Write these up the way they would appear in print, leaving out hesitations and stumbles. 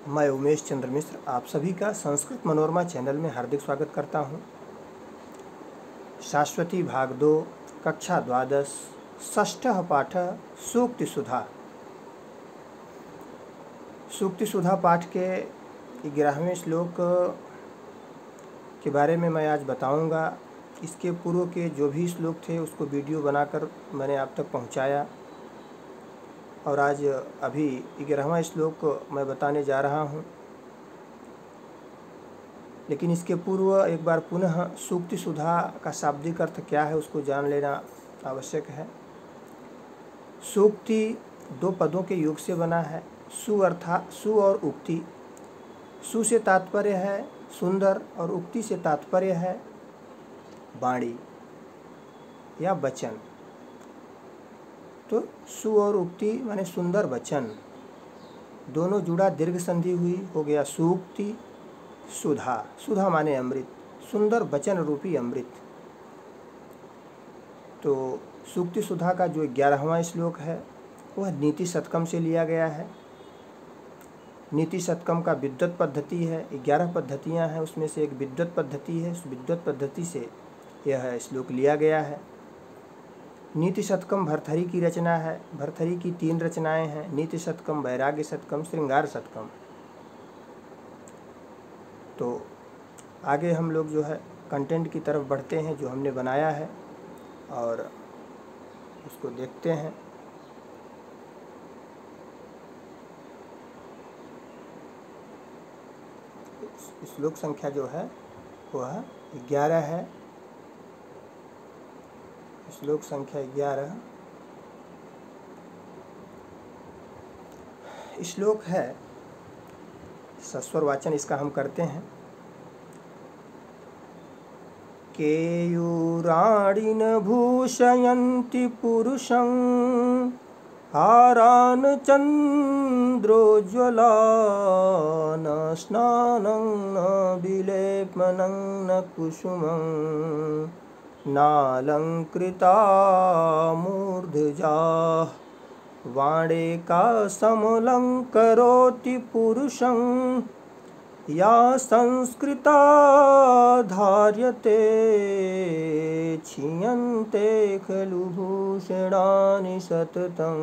मैं उमेश चंद्र मिश्र आप सभी का संस्कृत मनोरमा चैनल में हार्दिक स्वागत करता हूँ। शाश्वती भाग 2 कक्षा द्वादश षष्ठः पाठः सूक्ति सुधा। सूक्ति सुधा पाठ के 11वें श्लोक के बारे में मैं आज बताऊंगा। इसके पूर्व के जो भी श्लोक थे उसको वीडियो बनाकर मैंने आप तक पहुंचाया और आज अभी 11वां श्लोक मैं बताने जा रहा हूं। लेकिन इसके पूर्व एक बार पुनः सूक्ति सुधा का शाब्दिक अर्थ क्या है उसको जान लेना आवश्यक है। सूक्ति 2 पदों के योग से बना है। सु अर्थात सु और उक्ति। सु से तात्पर्य है सुंदर और उक्ति से तात्पर्य है वाणी या वचन। तो सु और उक्ति माने सुंदर वचन, दोनों जुड़ा दीर्घ संधि हुई हो गया सूक्ति सुधा। सुधा माने अमृत, सुंदर वचन रूपी अमृत। तो सूक्ति सुधा का जो 11वां श्लोक है वह नीति शतकम से लिया गया है। नीति शतकम का विद्वत पद्धति है, 11 पद्धतियाँ हैं, उसमें से एक विद्वत पद्धति है। उस विद्वत पद्धति से यह श्लोक लिया गया है। नीति शतकम भर्तृहरि की रचना है। भर्तृहरि की 3 रचनाएं हैं, नीति शतकम, वैराग्य शतकम, श्रृंगार शतकम। तो आगे हम लोग जो है कंटेंट की तरफ बढ़ते हैं जो हमने बनाया है और उसको देखते हैं। श्लोक संख्या जो है वह 11 है। श्लोक संख्या 11 श्लोक है। सस्वर वाचन इसका हम करते हैं। केयूराणिन भूषयन्ति पुरुषं हारान् चन्द्रोज्ज्वला न स्नानं न विलेपनं न कुसुमं नालंकृता मूर्धजा वाणेका समलंकरोति पुरुषं या संस्कृता धार्यते क्षीयन्ते खलु भूषणानि सततं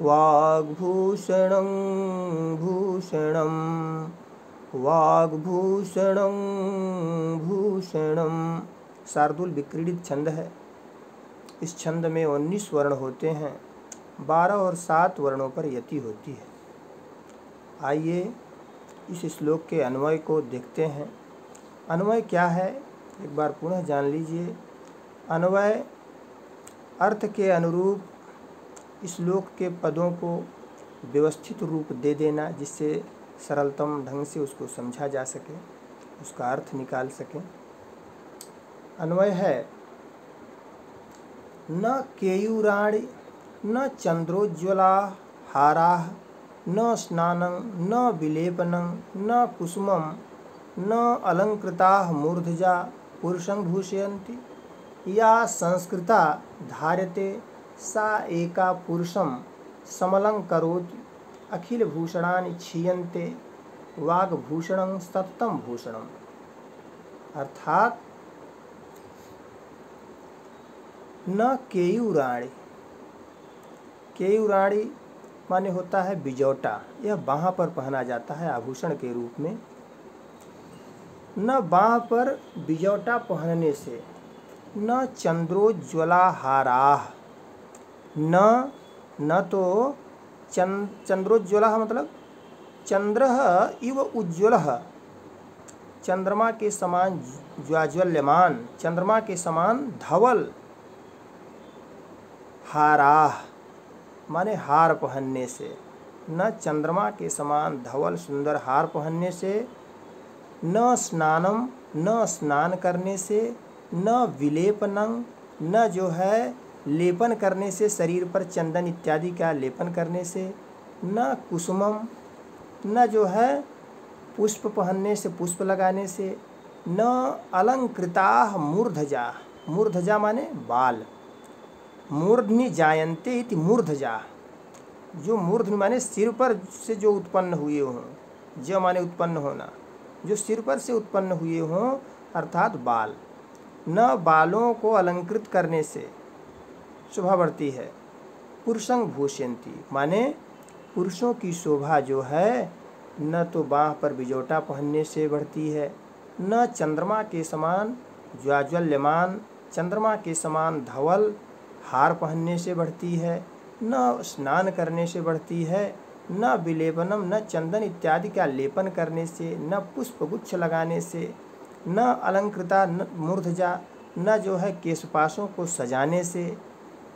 वाग्भूषणं भूषणं वाग्भूषणं भूषणं। शार्दूल विक्रीडित छंद है। इस छंद में 19 वर्ण होते हैं, 12 और 7 वर्णों पर यति होती है। आइए इस श्लोक के अन्वय को देखते हैं। अन्वय क्या है एक बार पुनः जान लीजिए। अन्वय अर्थ के अनुरूप श्लोक के पदों को व्यवस्थित रूप दे देना, जिससे सरलतम ढंग से उसको समझा जा सके, उसका अर्थ निकाल सकें। अन्वय है न केयूराणि न चंद्रोज्ज्वला हाराः न स्नानं न विलेपनं न कुसुमं न अलंकृताः मूर्धजा पुरुषं भूषयन्ति या संस्कृता धार्यते सा एका पुरुषं समलंकरोति अखिल भूषणानि क्षीयन्ते वाग्भूषणं सततं भूषणम्। अर्थात न केयूराणि। केयूराणि माने होता है बिजौटा। यह बाँह पर पहना जाता है आभूषण के रूप में। न बाँह पर बिजौटा पहनने से, न चंद्रोज्ज्वला हाराः, न तो चंद्रोज्ज्वला मतलब चंद्रः इव उज्ज्वलः, चंद्रमा के समान ज्वाज्वल्यमान, चंद्रमा के समान धवल। हाराः माने हार पहनने से, न चंद्रमा के समान धवल सुंदर हार पहनने से, न स्नानम न स्नान करने से, न विलेपनं न जो है लेपन करने से, शरीर पर चंदन इत्यादि का लेपन करने से, न कुसुमम न जो है पुष्प पहनने से, पुष्प लगाने से, न अलंकृताः मूर्धजा। मूर्धजा माने बाल। मूर्धनि जायन्ते इति मूर्धजा। जो मूर्धनि माने सिर पर से जो उत्पन्न हुए हों, ज माने उत्पन्न होना, जो सिर पर से उत्पन्न हुए हों अर्थात बाल, न बालों को अलंकृत करने से शोभा बढ़ती है। पुरुषं भूषयन्ति माने पुरुषों की शोभा जो है न तो बाँह पर बिजोटा पहनने से बढ़ती है, न चंद्रमा के समान ज्वाज्वल्यमान, चंद्रमा के समान धवल हार पहनने से बढ़ती है, न स्नान करने से बढ़ती है, न विलेपनम, न चंदन इत्यादि का लेपन करने से, न पुष्पगुच्छ लगाने से, न अलंकृता, न मूर्धजा, न जो है केशपाशों को सजाने से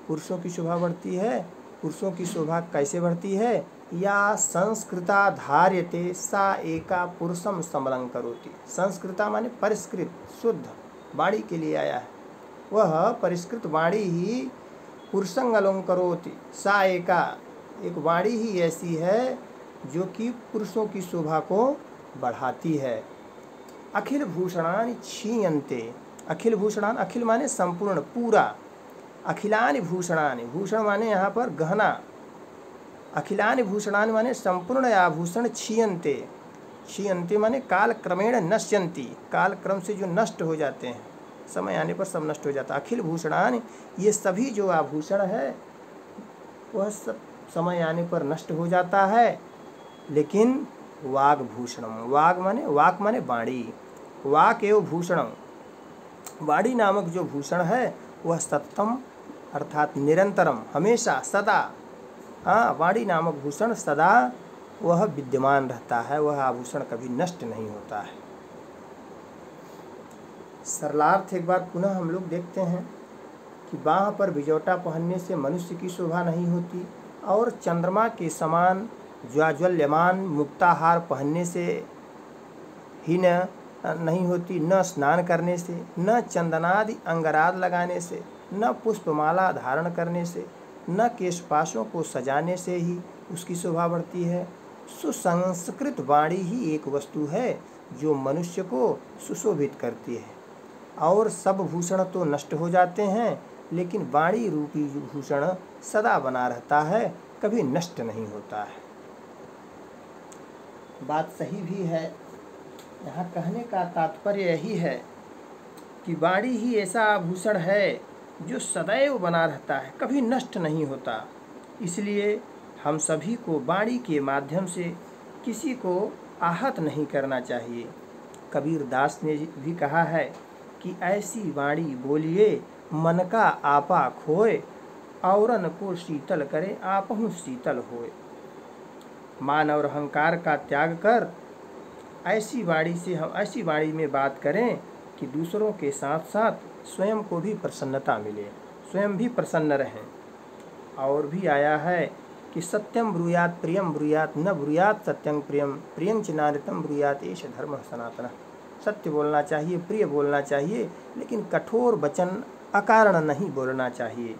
पुरुषों की शोभा बढ़ती है। पुरुषों की शोभा कैसे बढ़ती है? या संस्कृता धार्यते सा एका पुरुषम समलं करोति। संस्कृता माने परिष्कृत, शुद्ध वाणी के लिए आया है। वह परिष्कृत वाणी ही पुरुषं अलंकरोति। सा एका, एक वाणी ही ऐसी है जो कि पुरुषों की शोभा को बढ़ाती है। अखिल भूषणानि क्षीयन्ते। अखिल भूषणान, अखिल माने संपूर्ण, पूरा। अखिलानि भूषणानि, भूषण माने यहाँ पर गहना। अखिलानि भूषणानि माने संपूर्ण आभूषण क्षीयन्ते। क्षीयन्ते माने काल क्रमेण नश्यन्ति, काल क्रम से जो नष्ट हो जाते हैं, समय आने पर सब नष्ट हो जाता है। अखिल भूषणानि, ये सभी जो आभूषण है वह सब समय आने पर नष्ट हो जाता है। लेकिन वाग भूषणम, वाग माने, वाक माने वाणी, वाक एवं भूषणम, वाणी नामक जो भूषण है वह सततम अर्थात निरंतरम, हमेशा, सदा। हाँ, वाणी नामक भूषण सदा वह विद्यमान रहता है, वह आभूषण कभी नष्ट नहीं होता है। सरलार्थ एक बार पुनः हम लोग देखते हैं कि बाँह पर बिजौटा पहनने से मनुष्य की शोभा नहीं होती, और चंद्रमा के समान ज्वाज्वल्यमान मुक्ताहार पहनने से ही नहीं होती, न स्नान करने से, न चंदनादि अंगराग लगाने से, न पुष्पमाला धारण करने से, न केशपाशों को सजाने से ही उसकी शोभा बढ़ती है। सुसंस्कृत वाणी ही एक वस्तु है जो मनुष्य को सुशोभित करती है। और सब भूषण तो नष्ट हो जाते हैं, लेकिन वाणी रूपी भूषण सदा बना रहता है, कभी नष्ट नहीं होता है। बात सही भी है। यहाँ कहने का तात्पर्य यही है कि वाणी ही ऐसा आभूषण है जो सदैव बना रहता है, कभी नष्ट नहीं होता। इसलिए हम सभी को वाणी के माध्यम से किसी को आहत नहीं करना चाहिए। कबीर दास ने भी कहा है कि ऐसी वाणी बोलिए मन का आपा खोए, औरन को शीतल करे आपहु शीतल होए। मान और अहंकार का त्याग कर ऐसी वाणी से हम ऐसी वाणी में बात करें कि दूसरों के साथ साथ स्वयं को भी प्रसन्नता मिले, स्वयं भी प्रसन्न रहें। और भी आया है कि सत्यम ब्रूयात प्रियम ब्रूयात न ब्रूयात सत्यं प्रियम प्रियं च नानृतं ब्रूयात एष धर्मः सनातनः। सत्य बोलना चाहिए, प्रिय बोलना चाहिए, लेकिन कठोर वचन अकारण नहीं बोलना चाहिए।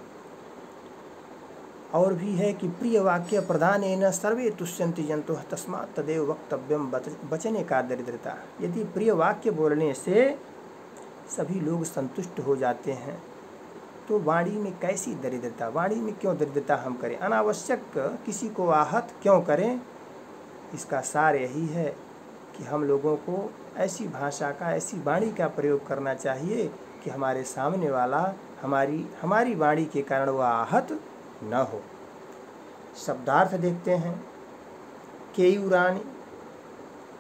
और भी है कि प्रिय वाक्य प्रदानेन सर्वे तुष्यन्ति जन्तुः तस्मात् तदेव वक्तव्यम वचने का दरिद्रता। यदि प्रिय वाक्य बोलने से सभी लोग संतुष्ट हो जाते हैं तो वाणी में कैसी दरिद्रता, वाणी में क्यों दरिद्रता हम करें, अनावश्यक किसी को आहत क्यों करें। इसका सार यही है कि हम लोगों को ऐसी भाषा का, ऐसी वाणी का प्रयोग करना चाहिए कि हमारे सामने वाला हमारी वाणी के कारण वह आहत न हो। शब्दार्थ देखते हैं। केयूराणी,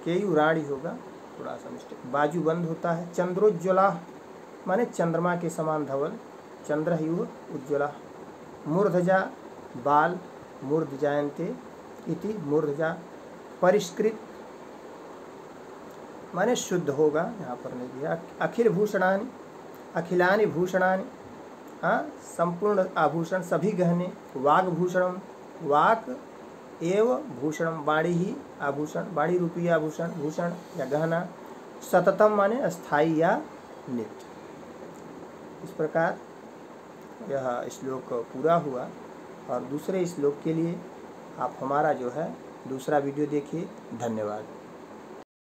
केयूराणी होगा, थोड़ा सा मिस्टेक, बाजू बंद होता है। चंद्रोज्ज्वला माने चंद्रमा के समान धवल, चंद्रयुः उज्ज्वला। मूर्धजा बाल, मूर्धजायन्ते इति मूर्धजा। परिष्कृत माने शुद्ध होगा, यहाँ पर नहीं दिया। अखिल भूषणानि, अखिलानि भूषणानि, हाँ, संपूर्ण आभूषण, सभी गहने। वाग भूषणम, वाक एव भूषणम, वाणी ही आभूषण, वाणी रूपी आभूषण, भूषण या गहना। सततम माने स्थायी या नित्य। इस प्रकार यह श्लोक पूरा हुआ। और दूसरे श्लोक के लिए आप हमारा जो है दूसरा वीडियो देखिए। धन्यवाद।